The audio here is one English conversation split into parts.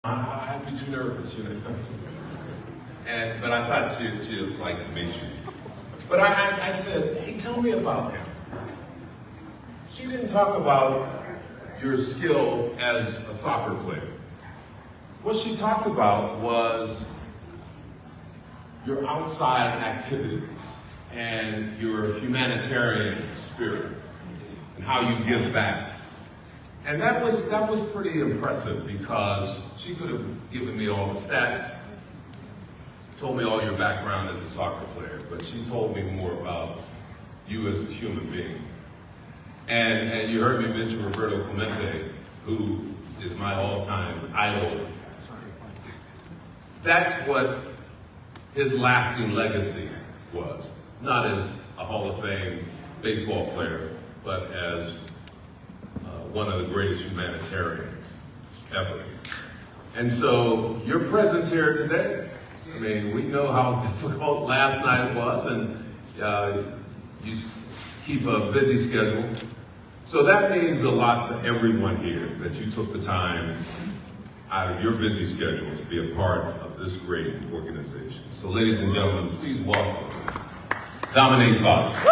I'd be too nervous, you know. But I thought she'd like to meet you. But I said, hey, tell me about him. She didn't talk about your skill as a soccer player. What she talked about was your outside activities and your humanitarian spirit and how you give back. And that was pretty impressive because she could have given me all the stats, told me all your background as a soccer player, but she told me more about you as a human being. And you heard me mention Roberto Clemente, who is my all-time idol. That's what his lasting legacy was. Not as a Hall of Fame baseball player, but as one of the greatest humanitarians ever. And so your presence here today, I mean, we know how difficult last night was, and you keep a busy schedule. So that means a lot to everyone here that you took the time out of your busy schedule to be a part of this great organization. So ladies and gentlemen, please welcome Dominique Badji.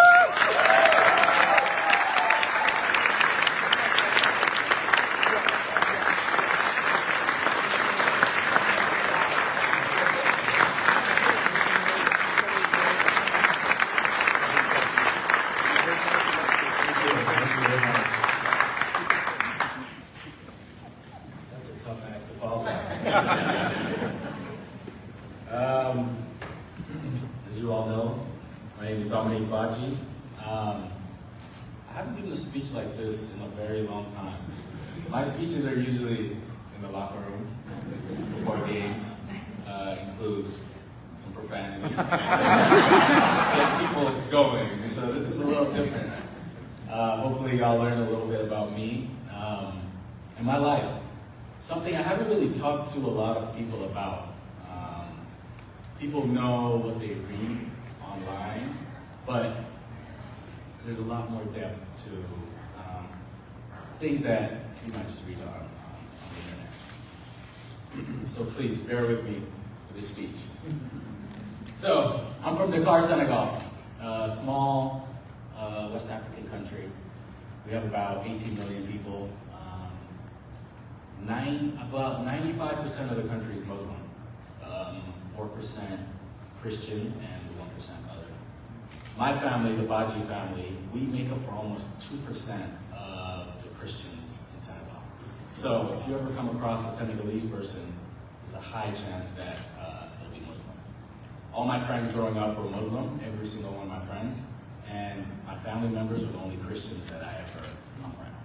As you all know, my name is Dominique Badji. I haven't given a speech like this in a very long time. My speeches are usually in the locker room before games, include some profanity, get people going. So this is a little different. Hopefully y'all learn a little bit about me and my life. Something I haven't really talked to a lot of people about. People know what they read online, but there's a lot more depth to things that you might just read on the internet. So please bear with me with this speech. So I'm from Dakar, Senegal, a small West African country. We have about 18 million people. About 95% of the country is Muslim. 4% Christian and 1% other. My family, the Badji family, we make up for almost 2% of the Christians in Senegal. So if you ever come across a Senegalese person, there's a high chance that they'll be Muslim. All my friends growing up were Muslim, every single one of my friends, and my family members were the only Christians that I ever hung around.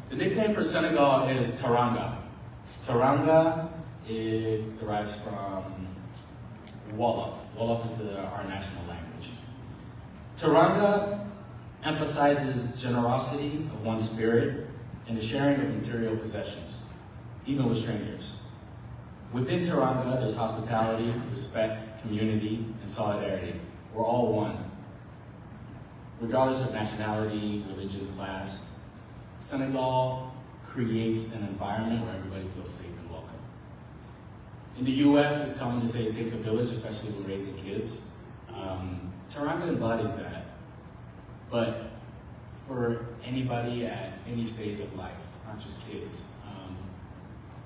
The nickname for Senegal is Teranga. Teranga, it derives from Wolof. Wolof is our national language. Teranga emphasizes generosity of one's spirit and the sharing of material possessions, even with strangers. Within Teranga, there's hospitality, respect, community, and solidarity. We're all one. Regardless of nationality, religion, class, Senegal creates an environment where everybody feels safe and welcome. In the US, it's common to say it takes a village, especially when raising kids. Teranga embodies that. But for anybody at any stage of life, not just kids,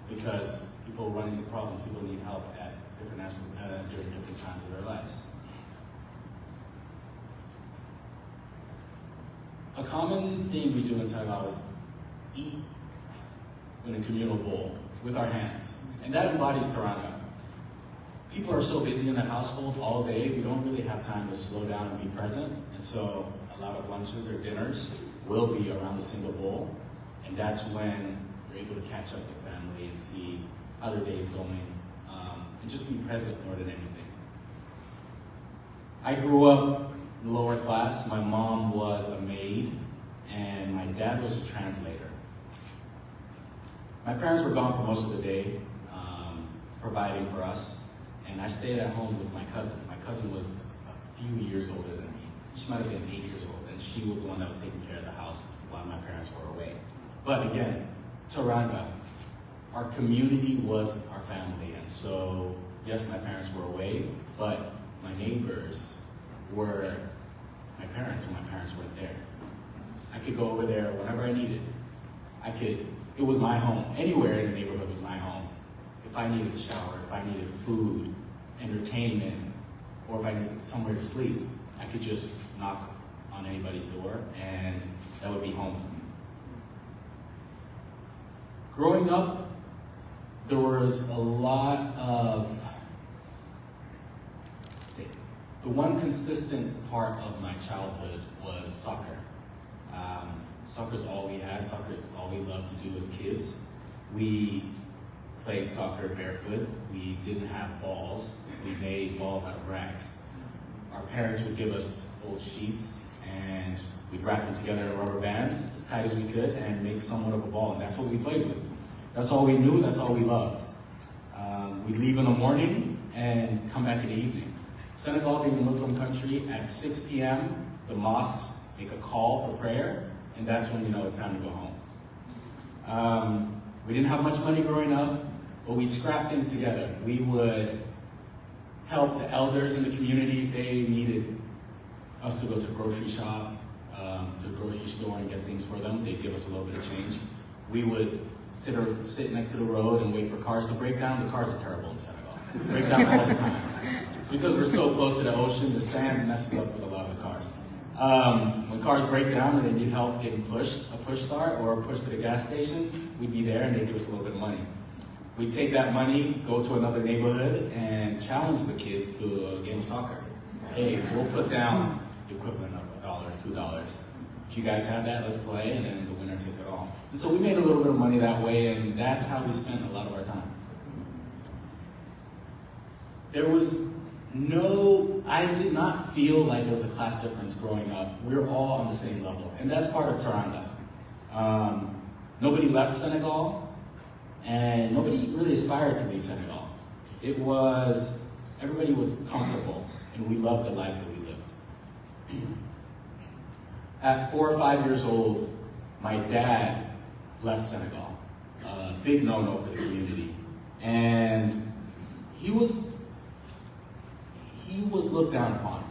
because people run into problems, people need help at during different times of their lives. A common thing we do in Senegal is eat in a communal bowl with our hands. And that embodies Teranga. People are so busy in the household all day, we don't really have time to slow down and be present. And so a lot of lunches or dinners will be around a single bowl. And that's when you're able to catch up with family and see how their day's going, and just be present more than anything. I grew up lower class. My mom was a maid, and my dad was a translator. My parents were gone for most of the day, providing for us, and I stayed at home with my cousin. My cousin was a few years older than me. She might have been 8 years old, and she was the one that was taking care of the house while my parents were away. But again, Teranga, our community was our family. And so, yes, my parents were away, but my neighbors were my parents when my parents weren't there. I could go over there whenever I needed. It was my home. Anywhere in the neighborhood was my home. If I needed a shower, if I needed food, entertainment, or if I needed somewhere to sleep, I could just knock on anybody's door and that would be home for me. Growing up, there was a lot of, the one consistent part of my childhood was soccer. Soccer's all we had, soccer's all we loved to do as kids. We played soccer barefoot. We didn't have balls. We made balls out of rags. Our parents would give us old sheets and we'd wrap them together in rubber bands as tight as we could and make somewhat of a ball, and that's what we played with. That's all we knew, that's all we loved. We'd leave in the morning and come back in the evening. Senegal being a Muslim country, at 6 p.m., the mosques make a call for prayer, and that's when you know it's time to go home. We didn't have much money growing up, but we'd scrap things together. We would help the elders in the community if they needed us to go to the grocery shop, to the grocery store and get things for them. They'd give us a little bit of change. We would sit next to the road and wait for cars to break down. The cars are terrible in Senegal. Break down all the time. It's because we're so close to the ocean, the sand messes up with a lot of the cars. When cars break down and they need help getting pushed, a push start or a push to the gas station, we'd be there and they'd give us a little bit of money. We'd take that money, go to another neighborhood, and challenge the kids to a game of soccer. Hey, we'll put down the equivalent of $1, $2. If you guys have that, let's play, and then the winner takes it all. And so we made a little bit of money that way, and that's how we spent a lot of our time. I did not feel like there was a class difference growing up. We were all on the same level, and that's part of Teranga. Nobody left Senegal, and nobody really aspired to leave Senegal. Everybody was comfortable, and we loved the life that we lived. At 4 or 5 years old, my dad left Senegal. Big no-no for the community. And he was looked down upon.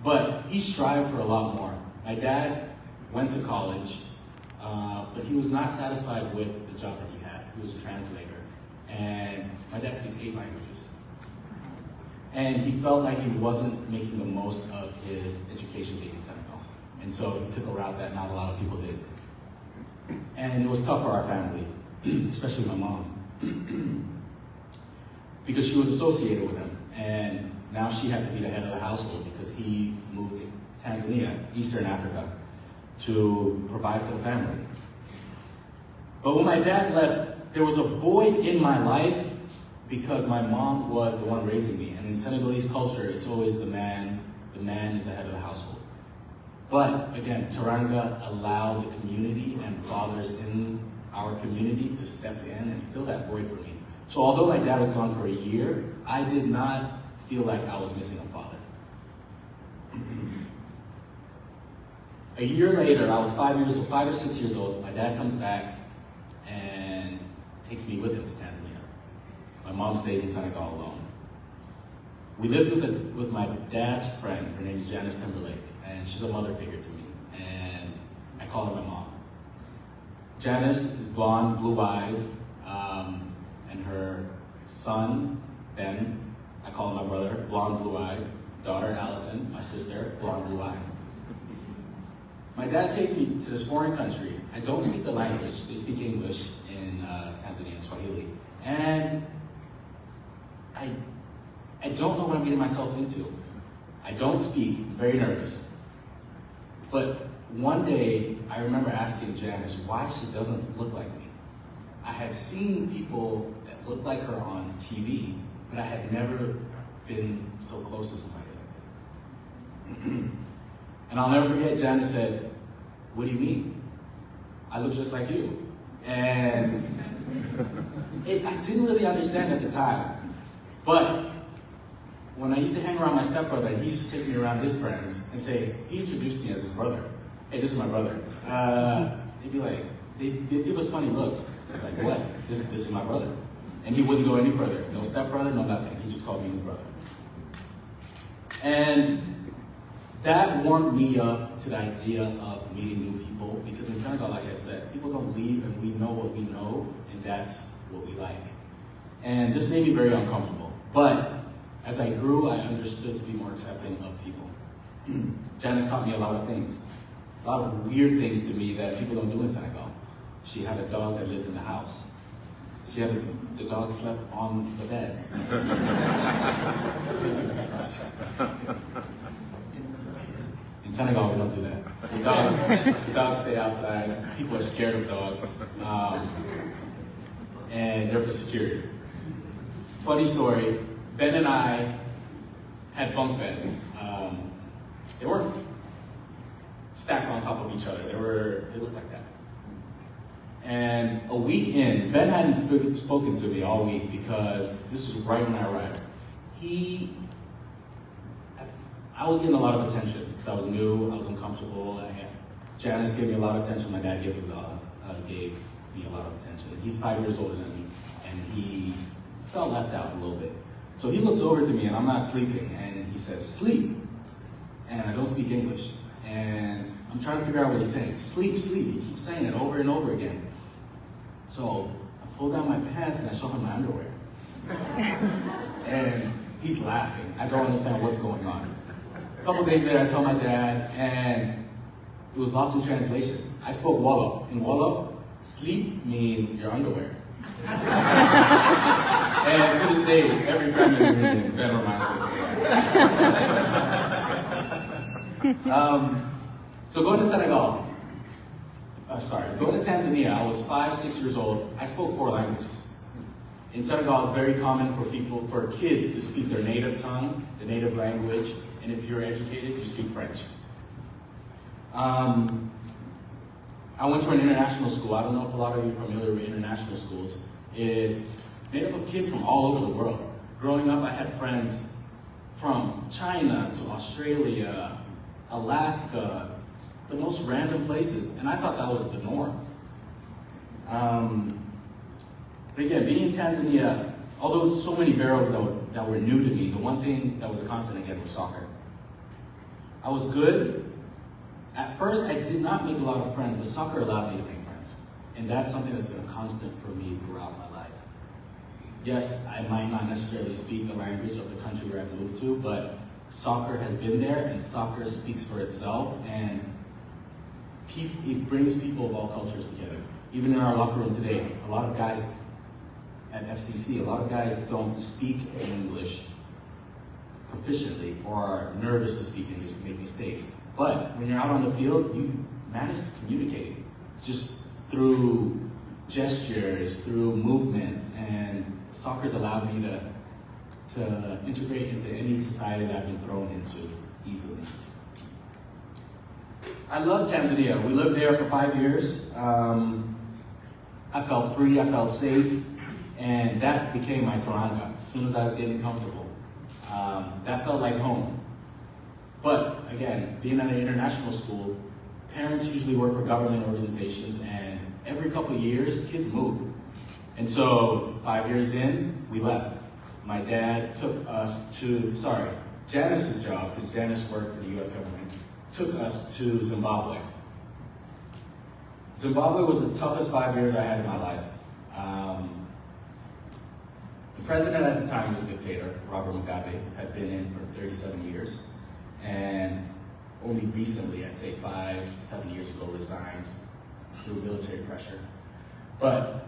But he strived for a lot more. My dad went to college, but he was not satisfied with the job that he had. He was a translator. And my dad speaks 8 languages. And he felt like he wasn't making the most of his education being in Senegal. And so he took a route that not a lot of people did. And it was tough for our family, especially my mom, because she was associated with him. And now she had to be the head of the household because he moved to Tanzania, Eastern Africa, to provide for the family. But when my dad left, there was a void in my life because my mom was the one raising me. And in Senegalese culture, it's always the man is the head of the household. But again, Teranga allowed the community and fathers in our community to step in and fill that void for me. So although my dad was gone for a year, I did not feel like I was missing a father. A year later, I was 5 or 6 years old, my dad comes back and takes me with him to Tanzania. My mom stays in Senegal alone. We lived with my dad's friend, her name is Janice Timberlake, and she's a mother figure to me, and I call her my mom. Janice is blonde, blue-eyed, and her son, Ben, I call him my brother, blonde, blue-eyed, daughter, Allison, my sister, blonde, blue-eyed. My dad takes me to this foreign country. I don't speak the language. They speak English in Tanzania and Swahili. And I don't know what I'm getting myself into. I don't speak, I'm very nervous. But one day, I remember asking Janice why she doesn't look like me. I had seen people that looked like her on TV, but I had never been so close to somebody like that. And I'll never forget, Janice said, "What do you mean? I look just like you." And I didn't really understand at the time. But when I used to hang around my stepbrother, and he used to take me around his friends and say, he introduced me as his brother. "Hey, this is my brother." They'd be like, they'd give us funny looks. It's like, what? This is my brother. And he wouldn't go any further. No stepbrother, no nothing. He just called me his brother. And that warmed me up to the idea of meeting new people, because in Senegal, like I said, people don't leave and we know what we know, and that's what we like. And this made me very uncomfortable. But as I grew, I understood to be more accepting of people. Janice taught me a lot of things. A lot of weird things to me that people don't do in Senegal. She had a dog that lived in the house. The dog slept on the bed. In Senegal, we don't do that. The dogs stay outside. People are scared of dogs. And they're for security. Funny story, Ben and I had bunk beds. They weren't stacked on top of each other. They looked like that. And a week in, Ben hadn't spoken to me all week because this was right when I arrived. I was getting a lot of attention because I was new, I was uncomfortable. Janice gave me a lot of attention. My dad gave me a lot of attention. He's 5 years older than me, and he felt left out a little bit. So he looks over to me, and I'm not sleeping, and he says, "Sleep." And I don't speak English. And I'm trying to figure out what he's saying. Sleep, sleep. He keeps saying it over and over again. So I pull down my pants and I show him my underwear. And he's laughing. I don't understand what's going on. A couple days later, I tell my dad, and it was lost in translation. I spoke Wolof. In Wolof, sleep means your underwear. And to this day, every family reunion, Ben reminds us of that. So going to Senegal, going to Tanzania, I was 5, 6 years old. I spoke 4 languages. In Senegal, it's very common for kids to speak their native tongue, the native language, and if you're educated, you speak French. I went to an international school. I don't know if a lot of you are familiar with international schools. It's made up of kids from all over the world. Growing up, I had friends from China to Australia, Alaska, the most random places, and I thought that was the norm. But again, being in Tanzania, although so many variables that were new to me, the one thing that was a constant again was soccer. I was good. At first, I did not make a lot of friends, but soccer allowed me to make friends. And that's something that's been a constant for me throughout my life. Yes, I might not necessarily speak the language of the country where I moved to, but soccer has been there, and soccer speaks for itself, and it brings people of all cultures together. Even in our locker room today, a lot of guys at FCC, a lot of guys don't speak English proficiently or are nervous to speak English, make mistakes. But when you're out on the field, you manage to communicate just through gestures, through movements, and soccer's allowed me to integrate into any society that I've been thrown into easily. I love Tanzania. We lived there for 5 years. I felt free, I felt safe, and that became my Taranga as soon as I was getting comfortable. That felt like home. But again, being at an international school, parents usually work for government organizations, and every couple of years, kids move. And so 5 years in, we left. My dad took us to, Janice's job, because Janice worked for the US government, took us to Zimbabwe. Zimbabwe was the toughest 5 years I had in my life. The president at the time was a dictator, Robert Mugabe, had been in for 37 years, and only recently, I'd say 5 to 7 years ago, resigned through military pressure. But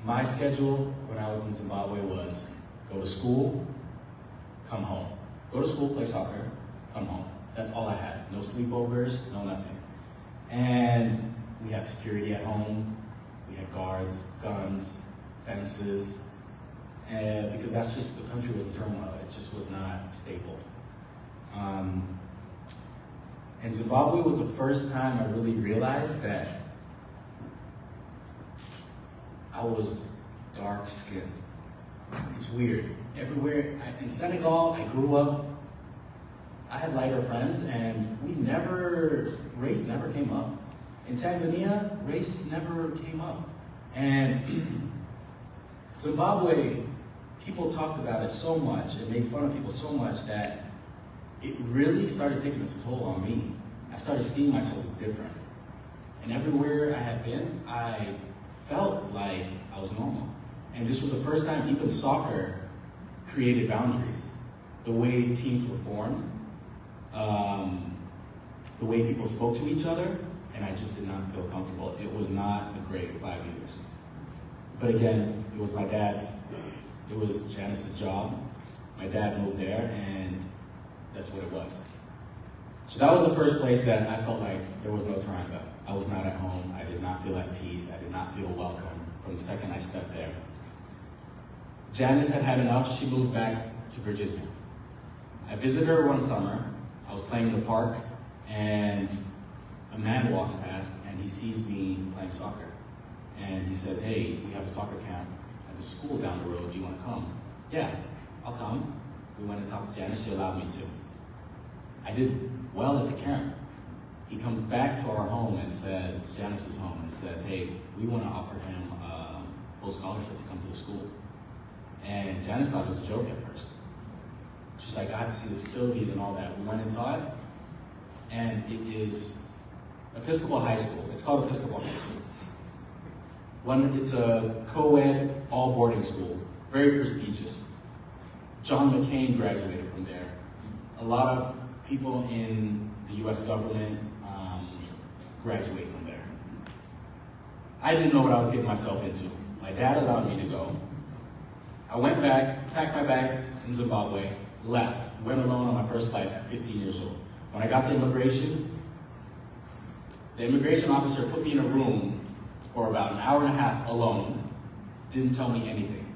my schedule when I was in Zimbabwe was go to school, come home. Go to school, play soccer, come home. That's all I had. No sleepovers, no nothing. And we had security at home. We had guards, guns, fences, and because that's just, the country was in turmoil. It just was not stable. And Zimbabwe was the first time I really realized that I was dark-skinned. It's weird. Everywhere, in Senegal, I grew up, I had lighter friends, and race never came up. In Tanzania, race never came up. And Zimbabwe, people talked about it so much and made fun of people so much that it really started taking its toll on me. I started seeing myself as different. And everywhere I had been, I felt like I was normal. And this was the first time even soccer created boundaries. The way teams were formed, the way people spoke to each other, and I just did not feel comfortable. It was not a great 5 years. But again, it was it was Janice's job. My dad moved there, and that's what it was. So that was the first place that I felt like there was no Taranga. I was not at home. I did not feel at peace. I did not feel welcome from the second I stepped there. Janice had had enough. She moved back to Virginia. I visited her one summer. I was playing in the park, and a man walks past, and he sees me playing soccer. And he says, "Hey, we have a soccer camp at the school down the road. Do you want to come?" "Yeah, I'll come." We went and talked to Janice. She allowed me to. I did well at the camp. He comes back to our home and says, it's Janice's home, and says, "Hey, we want to offer him a full scholarship to come to the school." And Janice thought it was a joke at first. She's like, "I have to see the facilities and all that." We went inside, and it is Episcopal High School. It's called Episcopal High School. It's a co-ed, all boarding school, very prestigious. John McCain graduated from there. A lot of people in the US government graduate from there. I didn't know what I was getting myself into. My dad allowed me to go. I went back, packed my bags in Zimbabwe, left, went alone on my first flight at 15 years old. When I got to immigration, the immigration officer put me in a room for about an hour and a half alone, didn't tell me anything.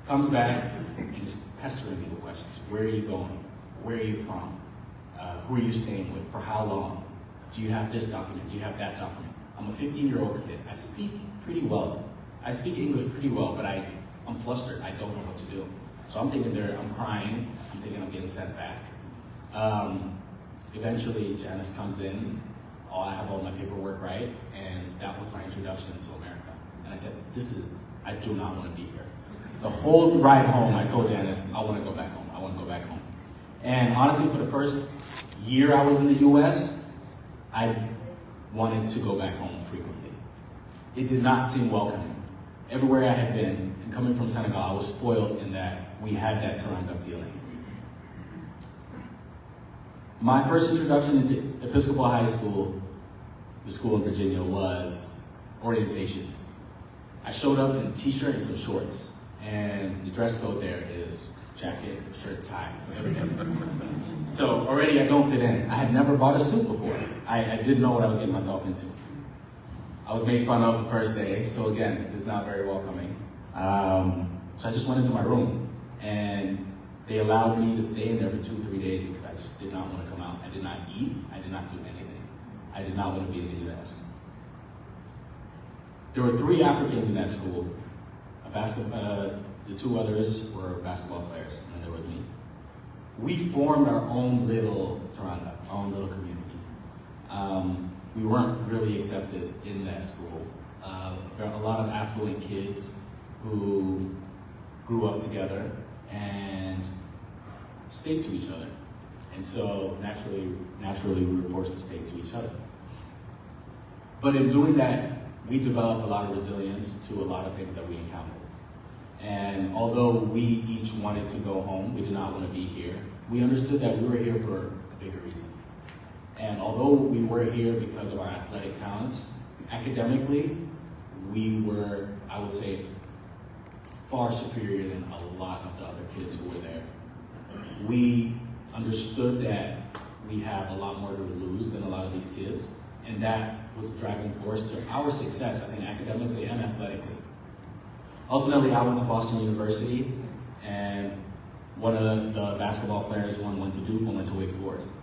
Comes back and is pestering me with questions. Where are you going? Where are you from? Who are you staying with? For how long? Do you have this document? Do you have that document? I'm a 15-year-old kid. I speak pretty well. I speak English pretty well, but I'm flustered. I don't know what to do. So I'm thinking I'm crying. I'm thinking I'm getting sent back. Eventually, Janice comes in. I have all my paperwork right, and that was my introduction to America. And I said, I do not want to be here. The whole ride home, I told Janice, I want to go back home. I want to go back home. And honestly, for the first year I was in the US, I wanted to go back home frequently. It did not seem welcoming. Everywhere I had been, and coming from Senegal, I was spoiled in that we had that Taranga feeling. My first introduction into Episcopal High School, the school in Virginia, was orientation. I showed up in a t-shirt and some shorts, and the dress code there is jacket, shirt, tie, every day. So already I don't fit in. I had never bought a suit before. I didn't know what I was getting myself into. I was made fun of the first day, so again, it's not very welcoming. So I just went into my room, and they allowed me to stay in there for 2-3 days because I just did not want to come out. I did not eat. I did not do anything. I did not want to be in the US. There were 3 Africans in that school. The 2 others were basketball players, and then there was me. We formed our own little Taranga, our own little community. We weren't really accepted in that school. There are a lot of affluent kids who grew up together and stayed to each other. And so naturally we were forced to stay to each other. But in doing that, we developed a lot of resilience to a lot of things that we encountered. And although we each wanted to go home, we did not want to be here, we understood that we were here for a bigger reason. And although we were here because of our athletic talents, academically, we were, I would say, far superior than a lot of the other kids who were there. We understood that we have a lot more to lose than a lot of these kids, and that was the driving force to our success, I think, academically and athletically. Ultimately, I went to Boston University, and one of the basketball players, one went to Duke, one went to Wake Forest.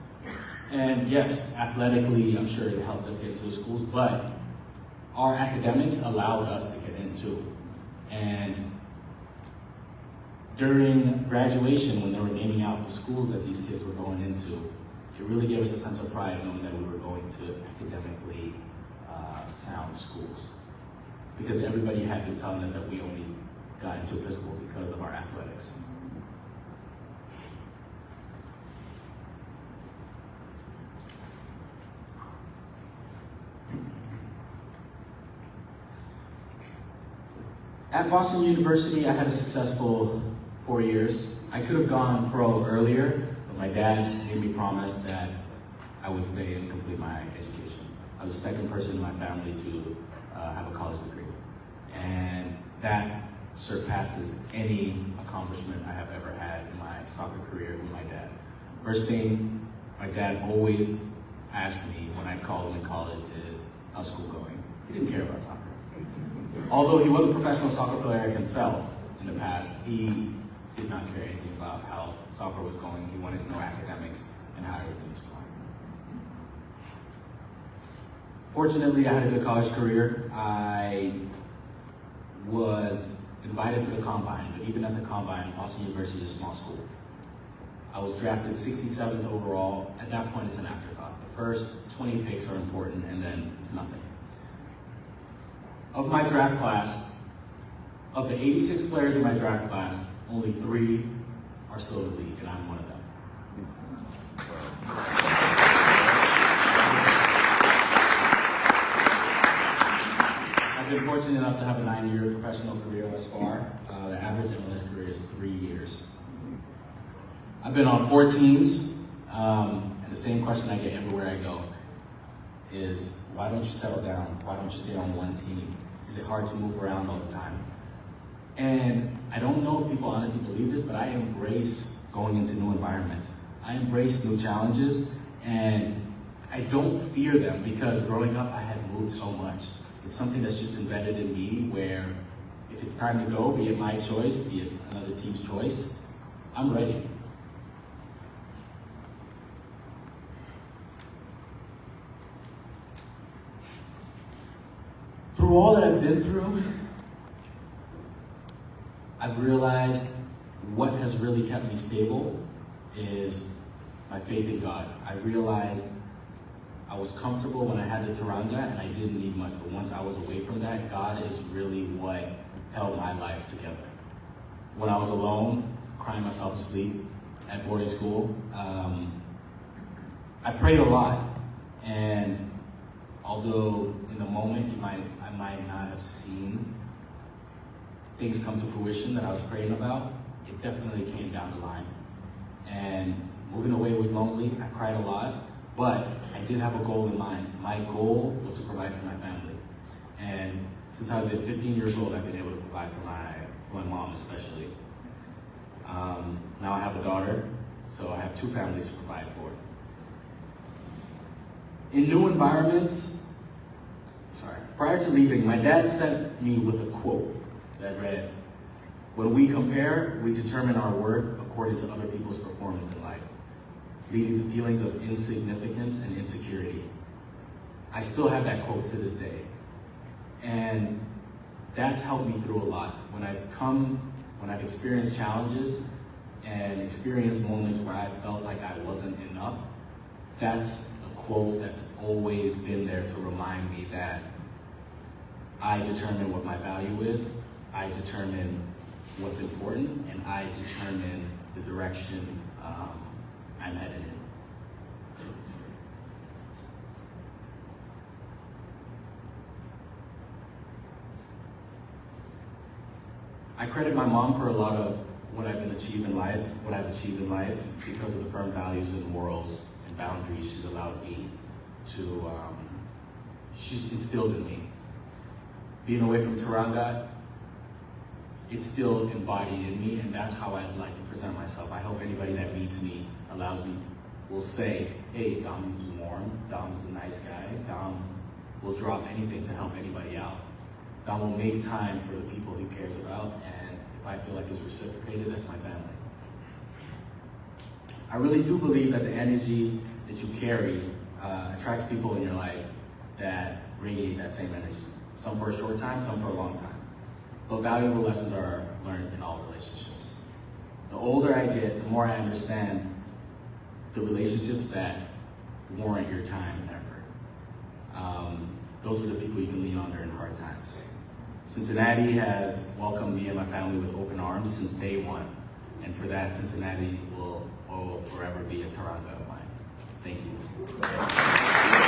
And yes, athletically, I'm sure it helped us get into the schools, but our academics allowed us to get into. And during graduation, when they were naming out the schools that these kids were going into, it really gave us a sense of pride knowing that we were going to academically sound schools, because everybody had been telling us that we only got into Episcopal because of our athletics. At Boston University, I had a successful 4 years. I could have gone pro earlier, but my dad made me promise that I would stay and complete my education. I was the second person in my family to have a college degree. And that surpasses any accomplishment I have ever had in my soccer career with my dad. First thing my dad always asked me when I called him in college is, how's school going? He didn't care about soccer. Although he was a professional soccer player himself in the past, he did not care anything about how soccer was going. He wanted to know academics and how everything was going. Fortunately, I had a good college career. I was invited to the Combine, but even at the Combine, Boston University is a small school. I was drafted 67th overall. At that point, it's an afterthought. The first 20 picks are important, and then it's nothing. Of my draft class, of the 86 players in my draft class, only 3 are still in the league, and I'm one of them. I've been fortunate enough to have a 9-year professional career thus far. The average MLS career is 3 years. I've been on 4 teams, and the same question I get everywhere I go is, why don't you settle down? Why don't you stay on one team? Is it hard to move around all the time? And I don't know if people honestly believe this, but I embrace going into new environments. I embrace new challenges, and I don't fear them because growing up I had moved so much. It's something that's just embedded in me where if it's time to go, be it my choice, be it another team's choice, I'm ready. Through all that I've been through, I've realized what has really kept me stable is my faith in God. I realized I was comfortable when I had the Taranga and I didn't need much, but once I was away from that, God is really what held my life together. When I was alone, crying myself to sleep at boarding school, I prayed a lot, and although in the moment I might not have seen things come to fruition that I was praying about, it definitely came down the line. And moving away was lonely, I cried a lot, but I did have a goal in mind. My goal was to provide for my family. And since I've been 15 years old, I've been able to provide for my mom especially. Now I have a daughter, so I have 2 families to provide for. In new environments, prior to leaving, my dad sent me with a quote that read, "When we compare, we determine our worth according to other people's performance in life, leading to feelings of insignificance and insecurity." I still have that quote to this day. And that's helped me through a lot. When I've experienced challenges and experienced moments where I felt like I wasn't enough, that's a quote that's always been there to remind me that I determine what my value is, I determine what's important, and I determine the direction I'm headed in. I credit my mom for a lot of what I've achieved in life, because of the firm values and morals and boundaries she's allowed me to, she's instilled in me. Being away from Taranga, it's still embodied in me, and that's how I like to present myself. I hope anybody that meets me, will say, hey, Dom's warm, Dom's the nice guy, Dom will drop anything to help anybody out. Dom will make time for the people he cares about, and if I feel like it's reciprocated, that's my family. I really do believe that the energy that you carry attracts people in your life that radiate that same energy. Some for a short time, some for a long time. But valuable lessons are learned in all relationships. The older I get, the more I understand the relationships that warrant your time and effort. those are the people you can lean on during hard times. Cincinnati has welcomed me and my family with open arms since day one. And for that, Cincinnati will forever be a Taranga of mine. Thank you.